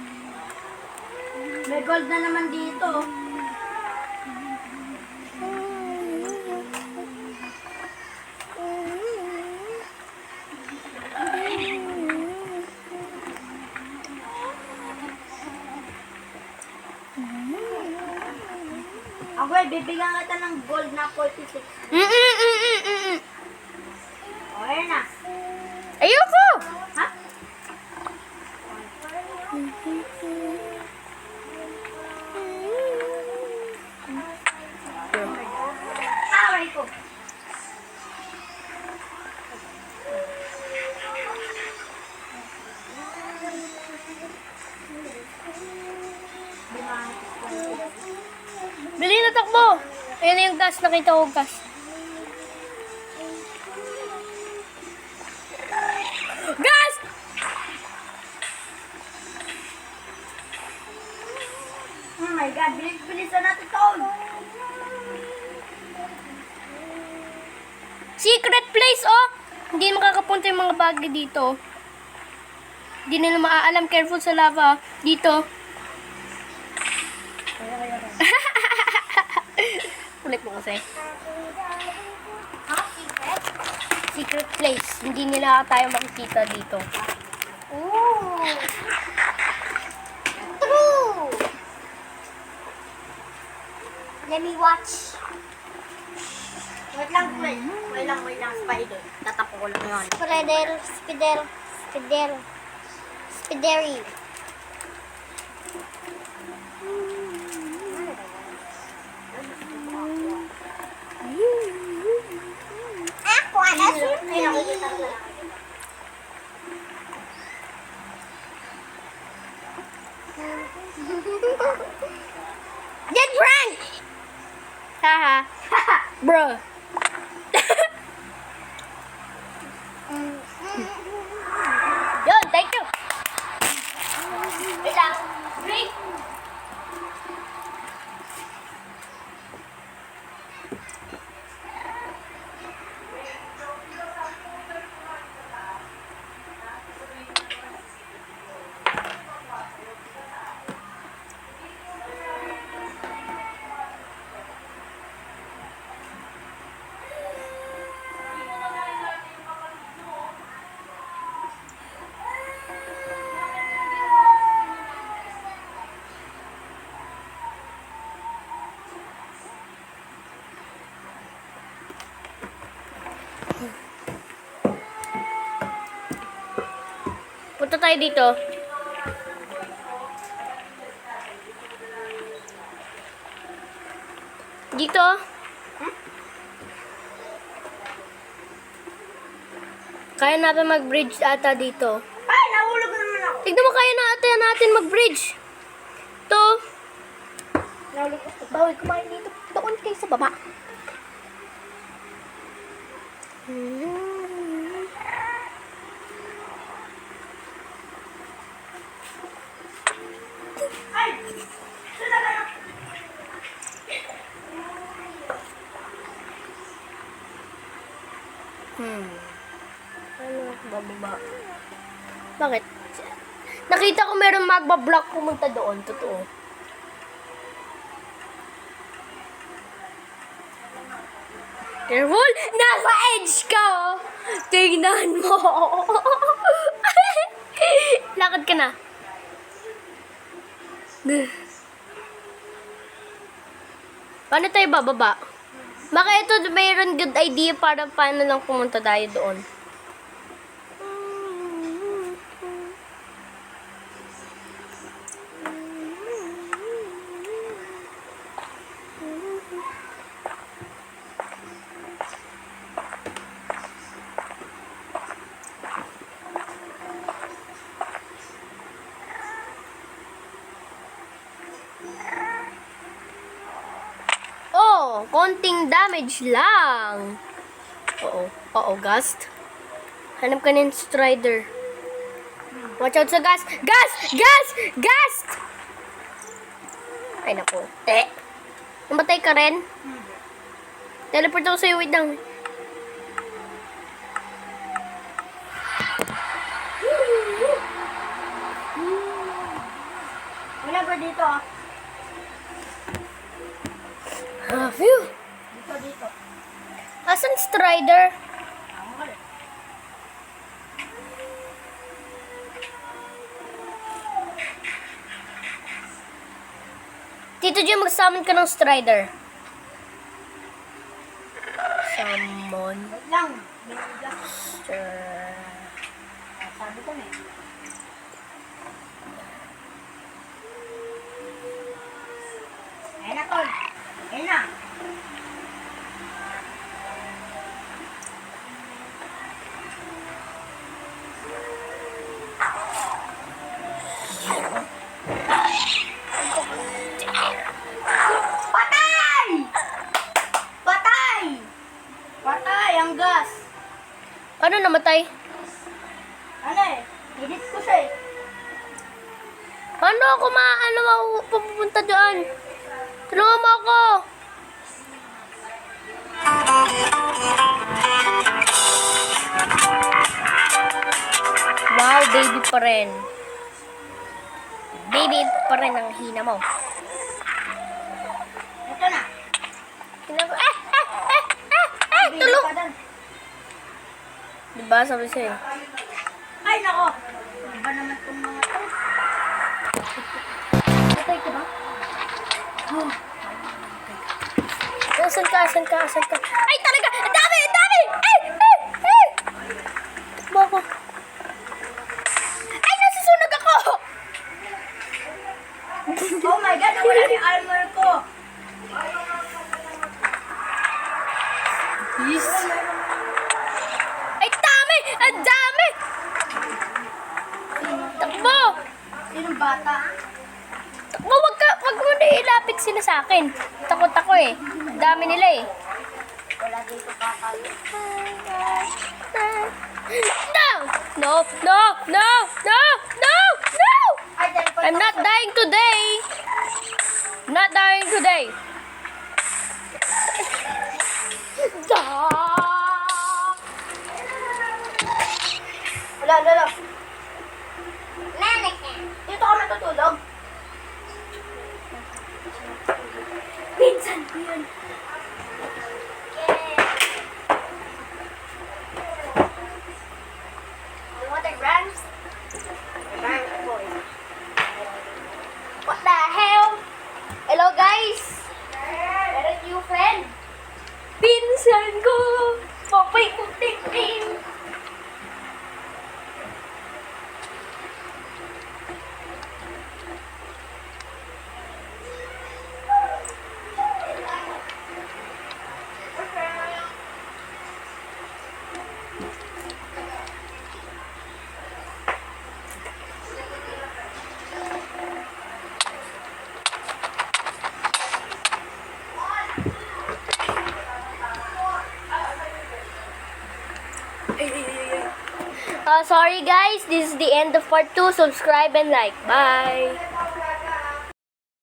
B: May gold na naman dito. Ako bibigyan kita ng gold na 46. O, ayan na.
A: Ayoko!
B: Ha?
A: takbo! Ayun na yung gas, nakita ko gas. Gas!
B: Oh my God, bilis-bilisan natin to.
A: Secret place, oh! Hindi makakapunta yung mga bagay dito. Hindi nila maaalam. Careful sa lava. Dito. Kulit mo kasi.
C: Secret?
A: Secret place. Hindi nila tayo makikita dito.
C: Ooh. True. Let me watch.
B: Wait lang, wait lang, spider. Tatapo ko lang yun.
C: Spidery. Ako,
A: Dead prank! Haha. Bro. Yun, thank you. Wait lang. Break. Punta tayo dito. Dito. Kaya natin mag-bridge ata dito.
B: Ay, nahulog naman ako.
A: Tignan mo, kaya natin mag-bridge. To.
B: Nahulog ako.
A: Bawal kumain dito. Doon kayo sa baba.
B: Ay!
A: Ano? Bababa. Bakit? Nakita ko meron magba-block pumunta doon. Totoo. Careful! Nasa edge ka, oh! Tingnan mo! Lakad ka na. Paano tayo bababa? Baka ito mayroon good idea para paano lang pumunta tayo doon. Oh, konting damage lang. Oo, Gust. Hanap ka ng Strider. Watch out sa gas. Gas! Gas! Gas! Ay, naku. Namatay ka rin? Teleport ako sa'yo. Wait lang.
B: Wala ba dito ah?
A: Phew.
B: Dito.
A: Asan Strider? Tito Jim, mag-summon ka ng Strider. Summon.
B: Wait lang.
A: Strider.
B: Sabi ko na eh. Ayun na, tol. Ayun na. Patay!
A: Paano ako pupunta dyan? Tulungan mo ako. Wow, baby pa rin. Baby pa rin ang hina mo.
B: Ito na.
A: Tulong!
B: Pa doon.
A: Diba, sabi sa'yo.
B: Ay, nako. Ano ba naman itong mga to? Patay ko ba? Oh.
A: Asan ka? Ay, talaga! Ang dami! Ay! Takbo ako. Ay, nasusunog ako!
B: Oh my God, nawala na yung armor ko.
A: Yes. Ay, dami! Ang dami! Takbo!
B: Sinong bata?
A: Takbo, wag mo na ilapit sila sa akin. Takot ako eh. Ang dami nila eh.
B: Wala dito kakalo.
A: No!
B: Ay, dahil pa
A: I'm not dying today! Not dying today!
B: Wala. Dito ka matutulog.
A: Pinsan ko yun.
B: You want the grams?
A: What the hell? Hello guys! Meron new friend. Pinsan ko! Papay putik-tin! Sorry guys, this is the end of part 2. Subscribe and like. Bye!